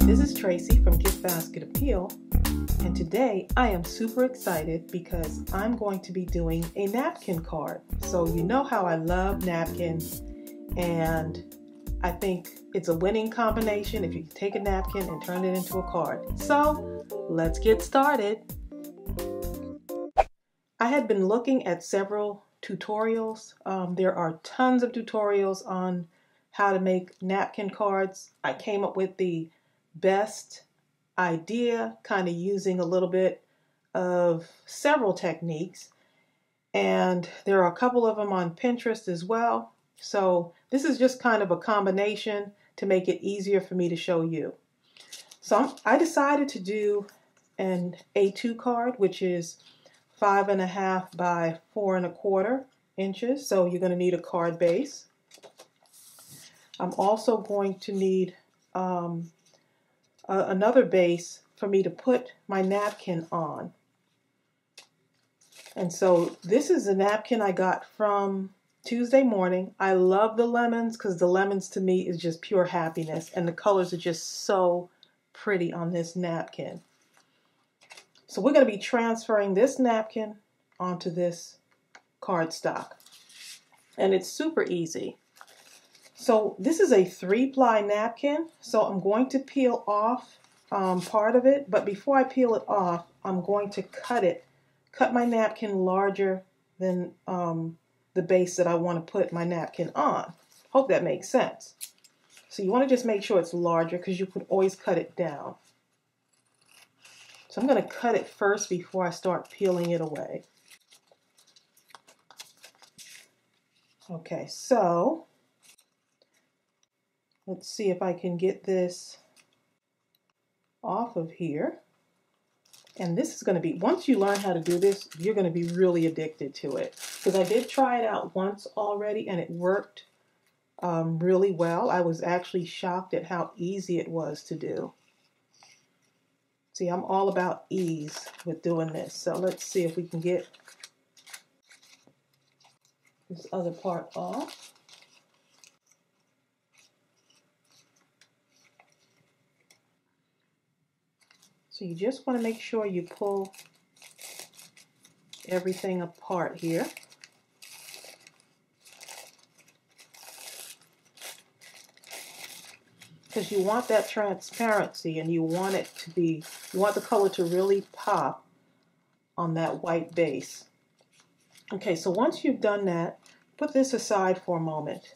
This is Tracy from GiftBasketappeal, and today I am super excited because I'm going to be doing a napkin card. So you know how I love napkins, and I think it's a winning combination if you can take a napkin and turn it into a card. So let's get started. I had been looking at several tutorials. There are tons of tutorials on how to make napkin cards. I came up with the best idea, kind of using a little bit of several techniques, and there are a couple of them on Pinterest as well. So this is just kind of a combination to make it easier for me to show you. So I decided to do an A2 card, which is 5.5 by 4.25 inches. So you're going to need a card base. I'm also going to need another base for me to put my napkin on. And so this is a napkin I got from Tuesday Morning. I love the lemons because the lemons to me is just pure happiness, and the colors are just so pretty on this napkin. So we're going to be transferring this napkin onto this cardstock, and it's super easy. So this is a 3-ply napkin, so I'm going to peel off part of it, but before I peel it off, I'm going to cut my napkin larger than the base that I want to put my napkin on. Hope that makes sense. So you want to just make sure it's larger because you could always cut it down. So I'm going to cut it first before I start peeling it away. Okay, so let's see if I can get this off of here. And this is going to be, once you learn how to do this, you're going to be really addicted to it. Because I did try it out once already and it worked really well. I was actually shocked at how easy it was to do. See, I'm all about ease with doing this. So let's see if we can get this other part off. So you just want to make sure you pull everything apart here. Because you want that transparency, and you want it to be, you want the color to really pop on that white base. Okay, so once you've done that, put this aside for a moment.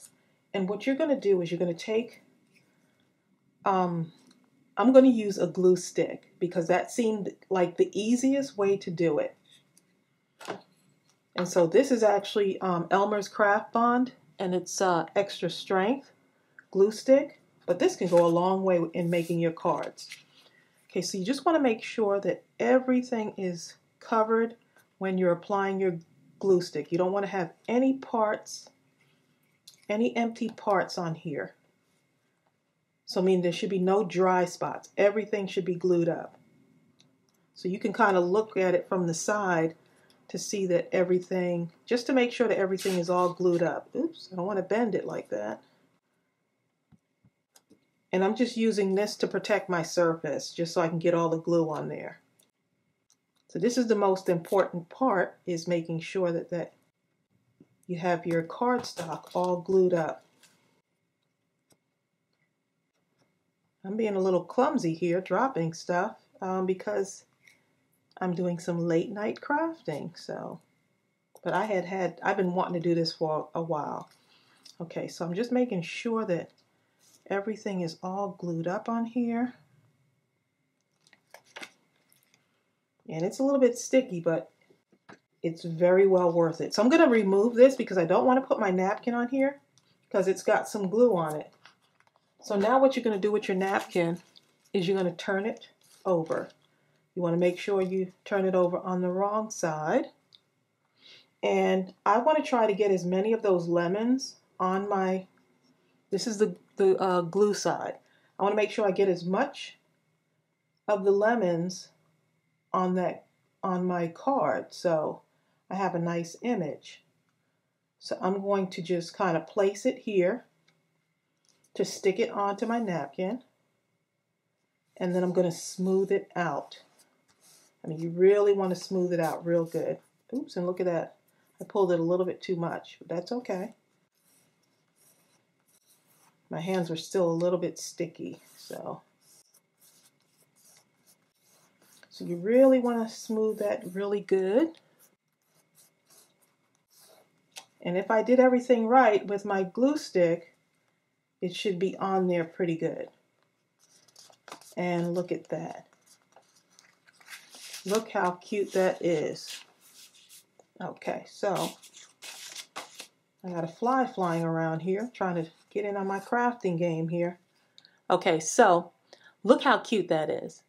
And what you're going to do is you're going to take, I'm going to use a glue stick because that seemed like the easiest way to do it. And so this is actually Elmer's Craft Bond, and it's extra strength glue stick. But this can go a long way in making your cards. Okay, so you just want to make sure that everything is covered when you're applying your glue stick. You don't want to have any parts, any empty parts on here. So I mean, there should be no dry spots. Everything should be glued up. So you can kind of look at it from the side to see that everything, just to make sure that everything is all glued up. Oops, I don't want to bend it like that. And I'm just using this to protect my surface, just so I can get all the glue on there. So this is the most important part, is making sure that you have your cardstock all glued up. I'm being a little clumsy here, dropping stuff, because I'm doing some late night crafting. So, but I've been wanting to do this for a while. Okay, so I'm just making sure that everything is all glued up on here. And it's a little bit sticky, but it's very well worth it. So I'm going to remove this because I don't want to put my napkin on here because it's got some glue on it. So now what you're going to do with your napkin is you're going to turn it over. You want to make sure you turn it over on the wrong side. And I want to try to get as many of those lemons on my, this is the glue side. I want to make sure I get as much of the lemons on my card, so I have a nice image. So I'm going to just kind of place it here to stick it onto my napkin. and then I'm going to smooth it out. I mean, you really want to smooth it out real good. Oops, and look at that. I pulled it a little bit too much, but that's okay. My hands were still a little bit sticky, so you really want to smooth that really good. And if I did everything right with my glue stick, it should be on there pretty good. And look at that. Look how cute that is. Okay, so I got a fly flying around here, trying to get in on my crafting game here. Okay, so look how cute that is.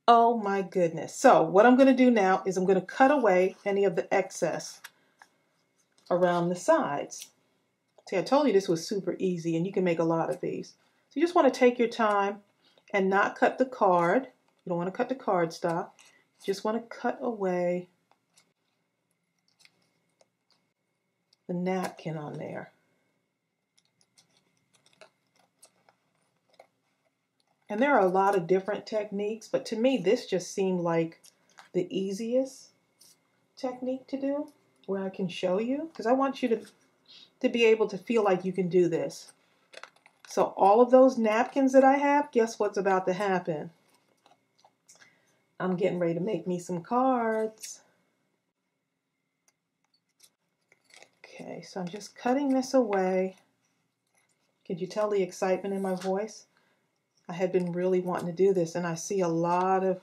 Oh my goodness. So what I'm going to do now is I'm going to cut away any of the excess around the sides. See, I told you this was super easy and you can make a lot of these. So you just want to take your time and not cut the card. You don't want to cut the cardstock. You just want to cut away the napkin on there. And there are a lot of different techniques, but to me this just seemed like the easiest technique to do, where I can show you, because I want you to be able to feel like you can do this. So all of those napkins that I have, guess what's about to happen? I'm getting ready to make me some cards. Okay, so I'm just cutting this away. Could you tell the excitement in my voice? I had been really wanting to do this, and I see a lot of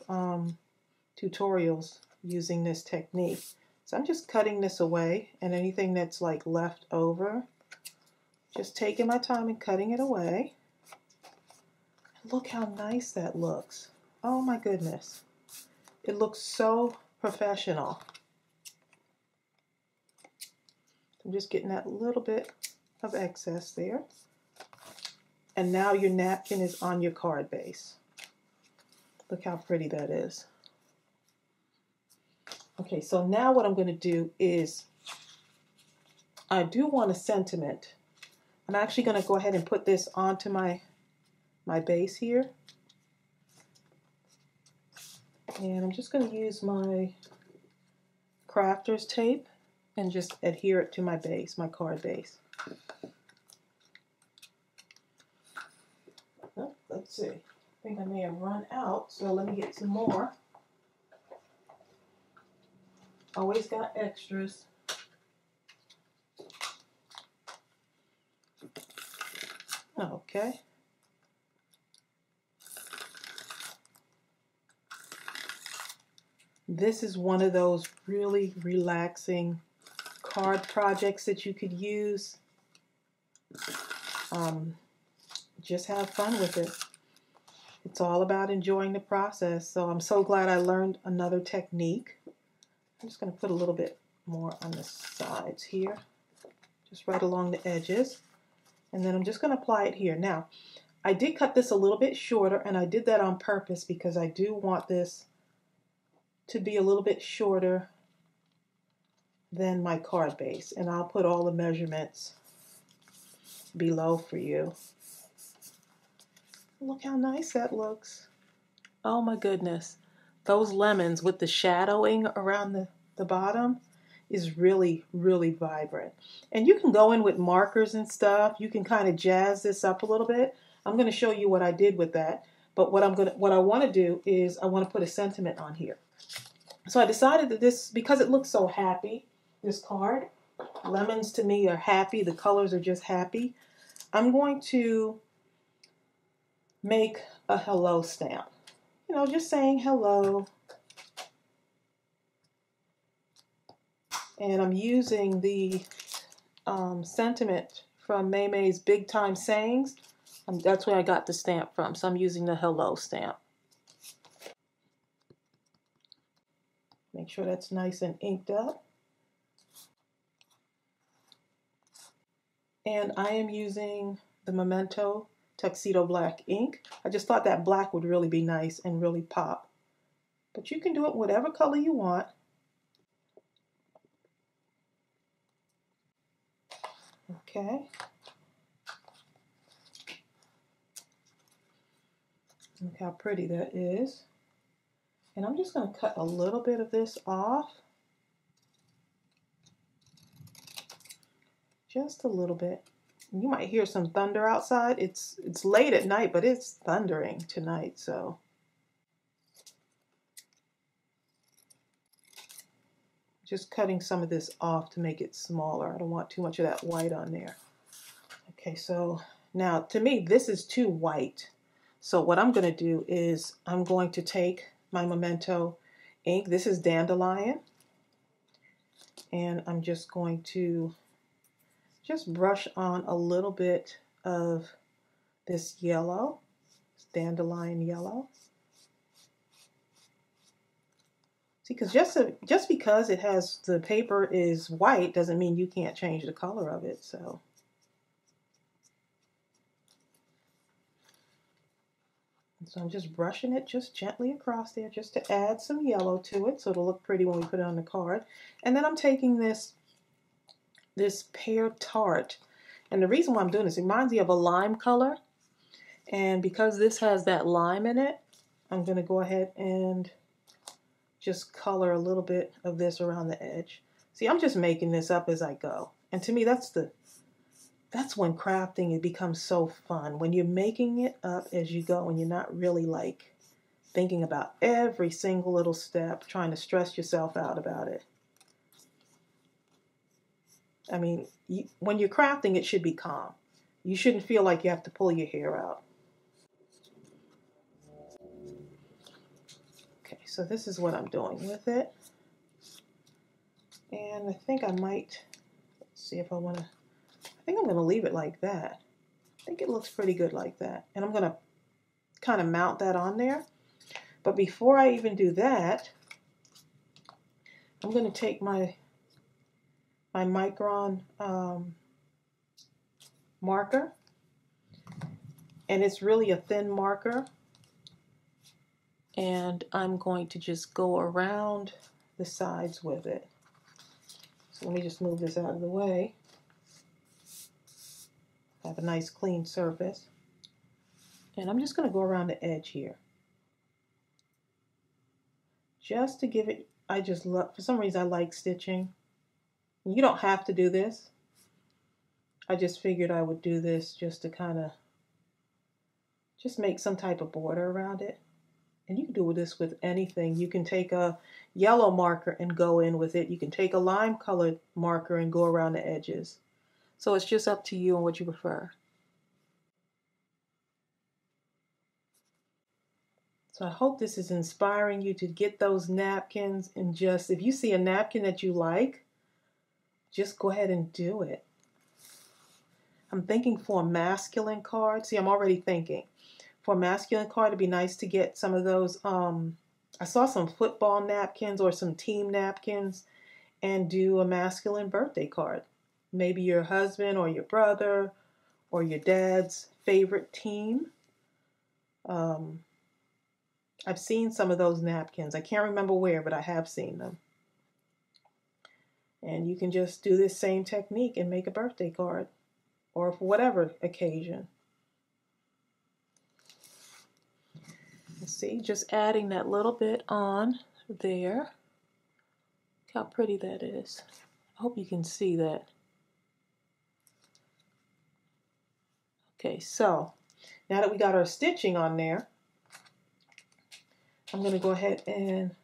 tutorials using this technique. So I'm just cutting this away, and anything that's like left over, just taking my time and cutting it away. Look how nice that looks. Oh my goodness. It looks so professional. I'm just getting that little bit of excess there. And now your napkin is on your card base. Look how pretty that is. Okay, so now what I'm going to do is, I do want a sentiment. I'm actually going to go ahead and put this onto my base here. And I'm just going to use my crafter's tape and just adhere it to my base, my card base. Oh, let's see. I think I may have run out, so let me get some more. Always got extras. Okay. This is one of those really relaxing card projects that you could use. Just have fun with it. It's all about enjoying the process. So I'm so glad I learned another technique. I'm just going to put a little bit more on the sides here, just right along the edges. And then I'm just going to apply it here. Now, I did cut this a little bit shorter, and I did that on purpose because I do want this to be a little bit shorter than my card base. And I'll put all the measurements below for you. Look how nice that looks. Oh my goodness. Those lemons with the shadowing around the bottom is really, really vibrant. And you can go in with markers and stuff. You can kind of jazz this up a little bit. I'm going to show you what I did with that. But what I want to do is I want to put a sentiment on here. So I decided that this, because it looks so happy, this card, lemons to me are happy. The colors are just happy. I'm going to make a hello stamp. You know, just saying hello. And I'm using the sentiment from May's Big Time Sayings. That's where I got the stamp from. So I'm using the hello stamp. Make sure that's nice and inked up. And I am using the Memento Tuxedo Black ink. I just thought that black would really be nice and really pop. But you can do it whatever color you want. Okay. Look how pretty that is. And I'm just going to cut a little bit of this off. Just a little bit. You might hear some thunder outside. It's late at night, but it's thundering tonight, so. Just cutting some of this off to make it smaller. I don't want too much of that white on there. Okay, so now to me, this is too white. So what I'm going to do is I'm going to take my Memento ink. This is Dandelion. And I'm just going to just brush on a little bit of this yellow, Dandelion yellow. See, because just because it has, the paper is white doesn't mean you can't change the color of it. So I'm just brushing it just gently across there just to add some yellow to it so it'll look pretty when we put it on the card. And then I'm taking this Pear Tart. And the reason why I'm doing this, it reminds me of a lime color. And because this has that lime in it, I'm going to go ahead and just color a little bit of this around the edge. See, I'm just making this up as I go. And to me, that's when crafting, it becomes so fun. When you're making it up as you go and you're not really like thinking about every single little step, trying to stress yourself out about it. I mean, when you're crafting, it should be calm. You shouldn't feel like you have to pull your hair out. Okay, so this is what I'm doing with it. And I think I might, let's see if I want to, I think I'm going to leave it like that. I think it looks pretty good like that. And I'm going to kind of mount that on there. But before I even do that, I'm going to take my Micron marker. And it's really a thin marker. And I'm going to just go around the sides with it. So let me just move this out of the way. I have a nice clean surface. And I'm just going to go around the edge here. Just to give it, I just love, for some reason I like stitching. You don't have to do this. I just figured I would do this just to kind of, just make some type of border around it. And you can do this with anything. You can take a yellow marker and go in with it. You can take a lime colored marker and go around the edges. So it's just up to you and what you prefer. So I hope this is inspiring you to get those napkins, and just, if you see a napkin that you like, just go ahead and do it. I'm thinking for a masculine card. See, I'm already thinking. For a masculine card, it'd be nice to get some of those, I saw some football napkins or some team napkins, and do a masculine birthday card. Maybe your husband or your brother or your dad's favorite team. I've seen some of those napkins. I can't remember where, but I have seen them. And you can just do this same technique and make a birthday card, or for whatever occasion. See, just adding that little bit on there. Look how pretty that is. I hope you can see that. Okay, so now that we got our stitching on there, I'm going to go ahead and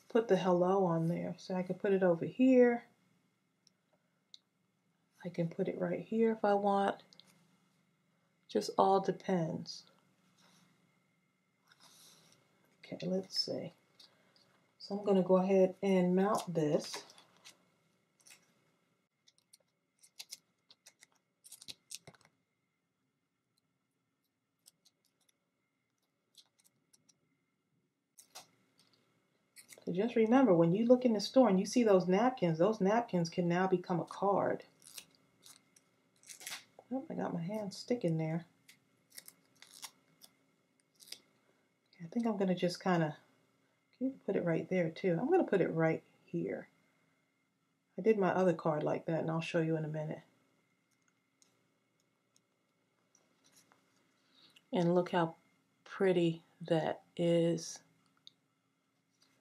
put the hello on there. So I can put it over here. I can put it right here if I want. Just all depends. Okay, let's see. So I'm going to go ahead and mount this. So just remember, when you look in the store and you see those napkins can now become a card. Oh, I got my hand sticking there. I think I'm going to just kind of put it right there too. I'm going to put it right here. I did my other card like that, and I'll show you in a minute. And look how pretty that is.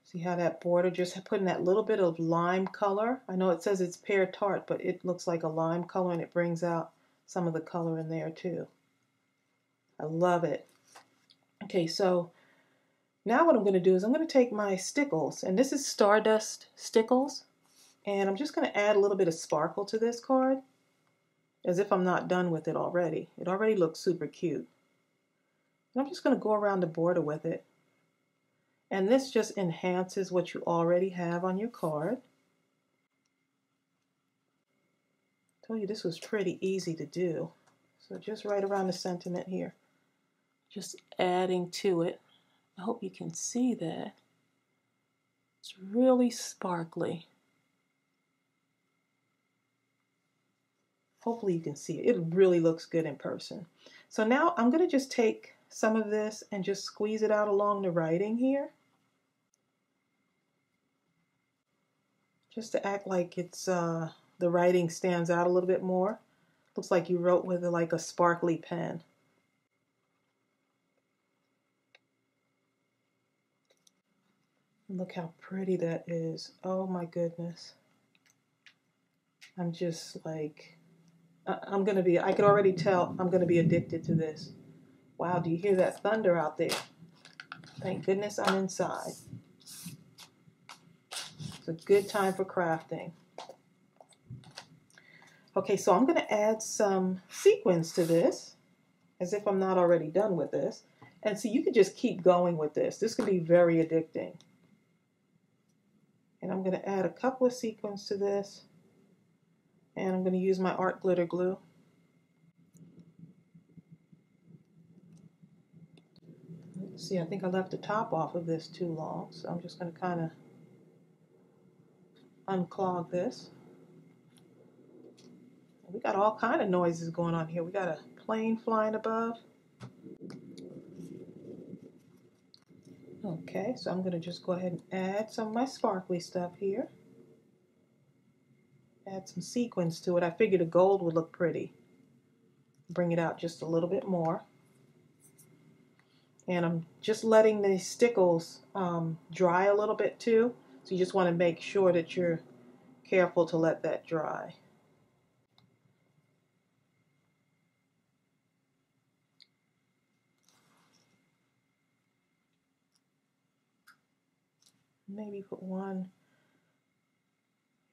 See how that border, just putting that little bit of lime color. I know it says it's Pear Tart, but it looks like a lime color and it brings out some of the color in there too. I love it. Okay, so now what I'm going to do is I'm going to take my stickles, and this is Stardust Stickles, and I'm just going to add a little bit of sparkle to this card, as if I'm not done with it already. It already looks super cute. And I'm just going to go around the border with it. And this just enhances what you already have on your card. I told you this was pretty easy to do. So just right around the sentiment here. Just adding to it. I hope you can see that. It's really sparkly. Hopefully you can see it. It really looks good in person. So now I'm going to just take some of this and just squeeze it out along the writing here. Just to act like it's the writing stands out a little bit more. Looks like you wrote with like a sparkly pen. Look how pretty that is. Oh my goodness. I'm just like, I could already tell I'm gonna be addicted to this. Wow, do you hear that thunder out there? Thank goodness I'm inside. It's a good time for crafting. Okay, so I'm gonna add some sequins to this, as if I'm not already done with this. And so you could just keep going with this. This can be very addicting. And I'm going to add a couple of sequins to this. And I'm going to use my art glitter glue. Let's see, I think I left the top off of this too long. So I'm just going to kind of unclog this. We got all kind of noises going on here. We got a plane flying above. Okay, so I'm going to just go ahead and add some of my sparkly stuff here. Add some sequins to it. I figured a gold would look pretty. Bring it out just a little bit more. And I'm just letting the stickles dry a little bit too. So you just want to make sure that you're careful to let that dry. Maybe put one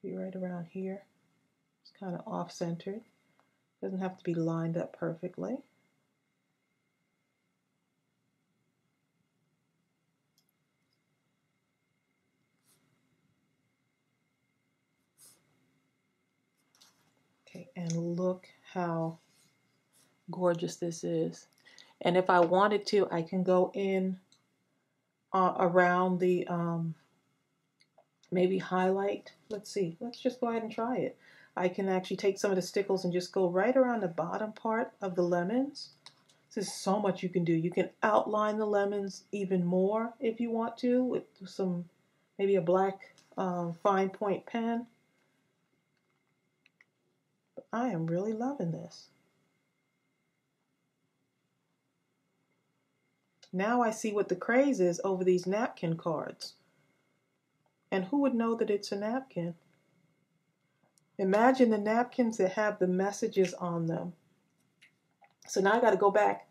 right around here. It's kind of off-centered. Doesn't have to be lined up perfectly. Okay, and look how gorgeous this is. And if I wanted to, I can go in around the maybe highlight. Let's see, let's just go ahead and try it. I can actually take some of the stickles and just go right around the bottom part of the lemons. There's so much you can do. You can outline the lemons even more if you want to with some, maybe a black fine point pen. But I am really loving this. Now I see what the craze is over these napkin cards. And who would know that it's a napkin? Imagine the napkins that have the messages on them. So now I got to go back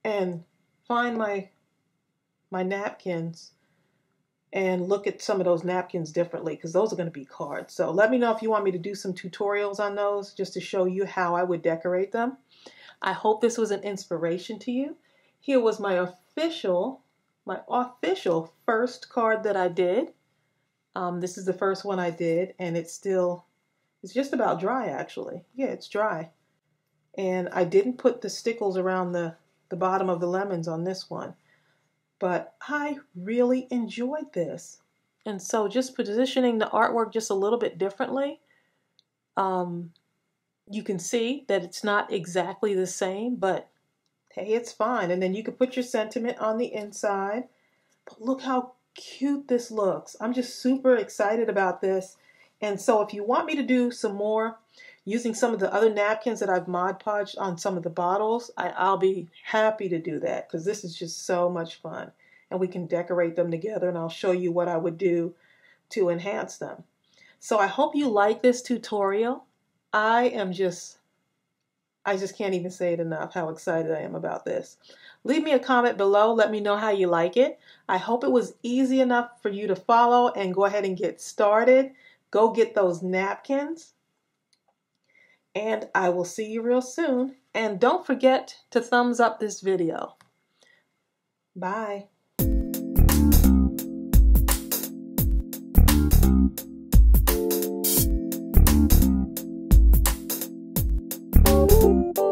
and find my napkins and look at some of those napkins differently, because those are going to be cards. So let me know if you want me to do some tutorials on those just to show you how I would decorate them. I hope this was an inspiration to you. Here was my official first card that I did. This is the first one I did, and it's just about dry actually. Yeah, it's dry. And I didn't put the stickles around the bottom of the lemons on this one. But I really enjoyed this. And so just positioning the artwork just a little bit differently, you can see that it's not exactly the same, but hey, it's fine. And then you can put your sentiment on the inside. But look how cute this looks. I'm just super excited about this. And so if you want me to do some more, using some of the other napkins that I've Mod Podged on some of the bottles, I'll be happy to do that because this is just so much fun. And we can decorate them together, and I'll show you what I would do to enhance them. So I hope you like this tutorial. I just can't even say it enough how excited I am about this. Leave me a comment below. Let me know how you like it. I hope it was easy enough for you to follow and go ahead and get started. Go get those napkins. And I will see you real soon. And don't forget to thumbs up this video. Bye. Thank you.